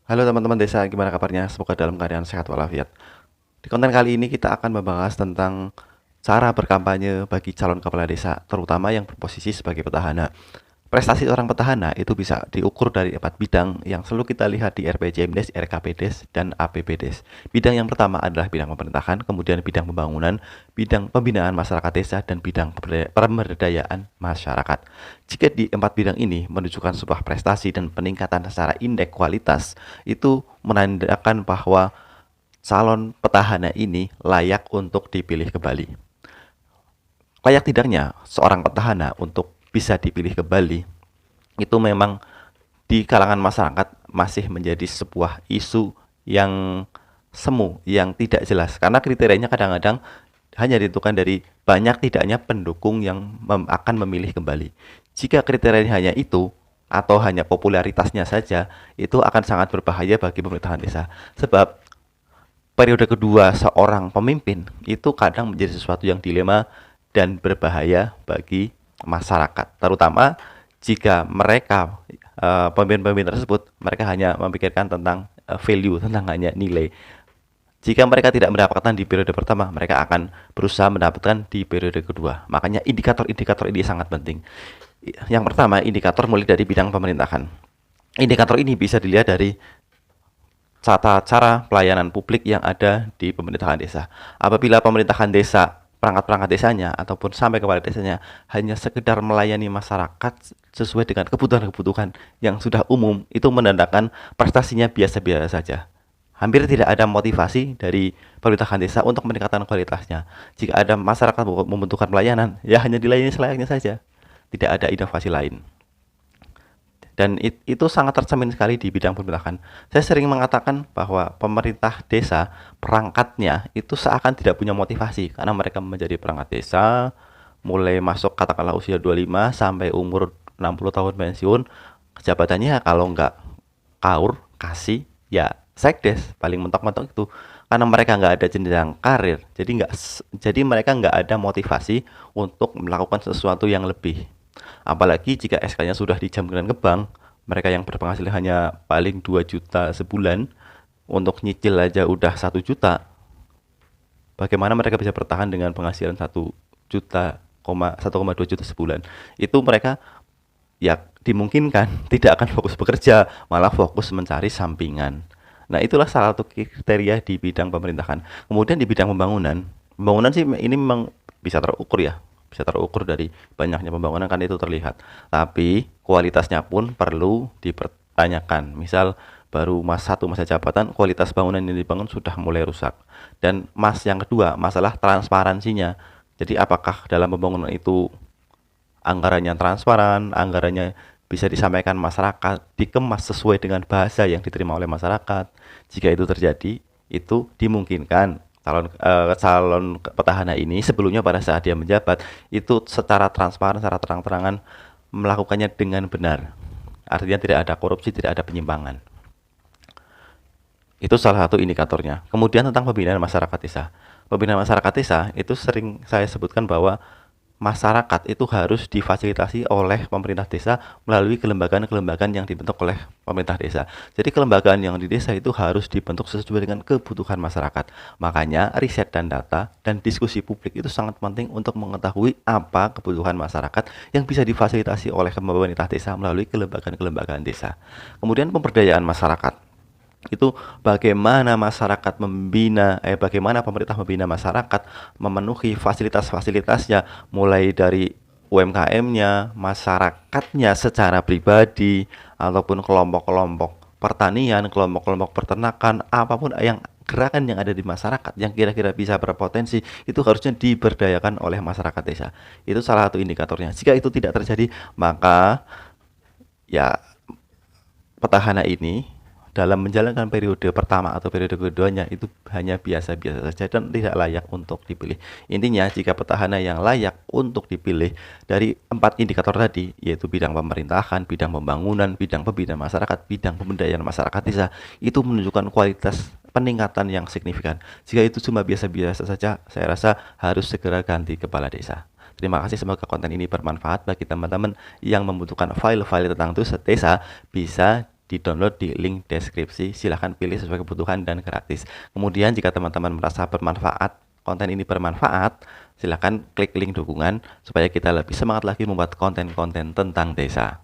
Halo teman-teman desa, gimana kabarnya? Semoga dalam keadaan sehat walafiat. Di konten kali ini kita akan membahas tentang cara berkampanye bagi calon kepala desa, terutama yang berposisi sebagai petahana. Prestasi seorang petahana itu bisa diukur dari 4 bidang yang selalu kita lihat di RPJMDes, RKPDes, dan APBDes. Bidang yang pertama adalah bidang pemerintahan, kemudian bidang pembangunan, bidang pembinaan masyarakat desa, dan bidang pemberdayaan masyarakat. Jika di 4 bidang ini menunjukkan sebuah prestasi dan peningkatan secara indeks kualitas, itu menandakan bahwa calon petahana ini layak untuk dipilih kembali. Layak tidaknya seorang petahana untuk bisa dipilih kembali itu memang di kalangan masyarakat masih menjadi sebuah isu yang semu, yang tidak jelas karena kriterianya kadang-kadang hanya ditentukan dari banyak tidaknya pendukung yang akan memilih kembali. Jika kriterianya hanya itu atau hanya popularitasnya saja, itu akan sangat berbahaya bagi pemerintahan desa. Sebab periode kedua seorang pemimpin itu kadang menjadi sesuatu yang dilema dan berbahaya bagi masyarakat, terutama jika mereka pemimpin-pemimpin tersebut mereka hanya memikirkan tentang value, tentang hanya nilai. Jika mereka tidak mendapatkan di periode pertama, mereka akan berusaha mendapatkan di periode kedua. Makanya indikator-indikator ini sangat penting. Yang pertama, indikator mulai dari bidang pemerintahan. Indikator ini bisa dilihat dari tata cara pelayanan publik yang ada di pemerintahan desa. Apabila pemerintahan desa, perangkat-perangkat desanya ataupun sampai kepada desanya hanya sekedar melayani masyarakat sesuai dengan kebutuhan-kebutuhan yang sudah umum, itu menandakan prestasinya biasa-biasa saja. Hampir tidak ada motivasi dari pemerintahan desa untuk meningkatkan kualitasnya. Jika ada masyarakat membutuhkan pelayanan, ya hanya dilayani selayaknya saja. Tidak ada inovasi lain. Dan itu sangat tercermin sekali di bidang pemerintahan. Saya sering mengatakan bahwa pemerintah desa perangkatnya itu seakan tidak punya motivasi karena mereka menjadi perangkat desa mulai masuk katakanlah usia 25 sampai umur 60 tahun pensiun, jabatannya kalau nggak kaur kasih ya sekdes, paling mentok-mentok itu karena mereka nggak ada jenjang karir, jadi mereka nggak ada motivasi untuk melakukan sesuatu yang lebih. Apalagi jika SK-nya sudah dijamkan ke bank, mereka yang berpenghasilan hanya paling 2 juta sebulan, untuk nyicil aja udah 1 juta. Bagaimana mereka bisa bertahan dengan penghasilan 1 juta, 1,2 juta sebulan? Itu mereka ya dimungkinkan tidak akan fokus bekerja, malah fokus mencari sampingan. Nah, itulah salah satu kriteria di bidang pemerintahan. Kemudian di bidang pembangunan, pembangunan sih ini memang bisa terukur ya, bisa terukur dari banyaknya pembangunan kan itu terlihat. Tapi kualitasnya pun perlu dipertanyakan. Misal baru masa jabatan kualitas bangunan yang dibangun sudah mulai rusak. Dan yang kedua, masalah transparansinya. Jadi apakah dalam pembangunan itu anggarannya transparan, anggarannya bisa disampaikan masyarakat, dikemas sesuai dengan bahasa yang diterima oleh masyarakat. Jika itu terjadi, itu dimungkinkan calon petahana ini sebelumnya pada saat dia menjabat itu secara transparan, secara terang-terangan melakukannya dengan benar. Artinya tidak ada korupsi, tidak ada penyimpangan. Itu salah satu indikatornya. Kemudian tentang pembinaan masyarakat desa. Pembinaan masyarakat desa itu sering saya sebutkan bahwa masyarakat itu harus difasilitasi oleh pemerintah desa melalui kelembagaan-kelembagaan yang dibentuk oleh pemerintah desa. Jadi kelembagaan yang di desa itu harus dibentuk sesuai dengan kebutuhan masyarakat. Makanya riset dan data dan diskusi publik itu sangat penting untuk mengetahui apa kebutuhan masyarakat yang bisa difasilitasi oleh pemerintah desa melalui kelembagaan-kelembagaan desa. Kemudian pemberdayaan masyarakat itu bagaimana pemerintah membina masyarakat memenuhi fasilitas-fasilitasnya mulai dari UMKM-nya, masyarakatnya secara pribadi ataupun kelompok-kelompok pertanian, kelompok-kelompok peternakan, apapun yang gerakan yang ada di masyarakat yang kira-kira bisa berpotensi itu harusnya diberdayakan oleh masyarakat desa. Itu salah satu indikatornya. Jika itu tidak terjadi, maka ya petahana ini dalam menjalankan periode pertama atau periode keduanya itu hanya biasa-biasa saja dan tidak layak untuk dipilih. Intinya jika petahana yang layak untuk dipilih dari 4 indikator tadi, yaitu bidang pemerintahan, bidang pembangunan, bidang pembinaan masyarakat, bidang pemberdayaan masyarakat desa, itu menunjukkan kualitas peningkatan yang signifikan. Jika itu cuma biasa-biasa saja, saya rasa harus segera ganti kepala desa. Terima kasih, semoga konten ini bermanfaat bagi teman-teman yang membutuhkan file-file tentang desa bisa di-download di link deskripsi. Silahkan pilih sesuai kebutuhan dan gratis. Kemudian jika teman-teman merasa konten ini bermanfaat, silahkan klik link dukungan supaya kita lebih semangat lagi membuat konten-konten tentang desa.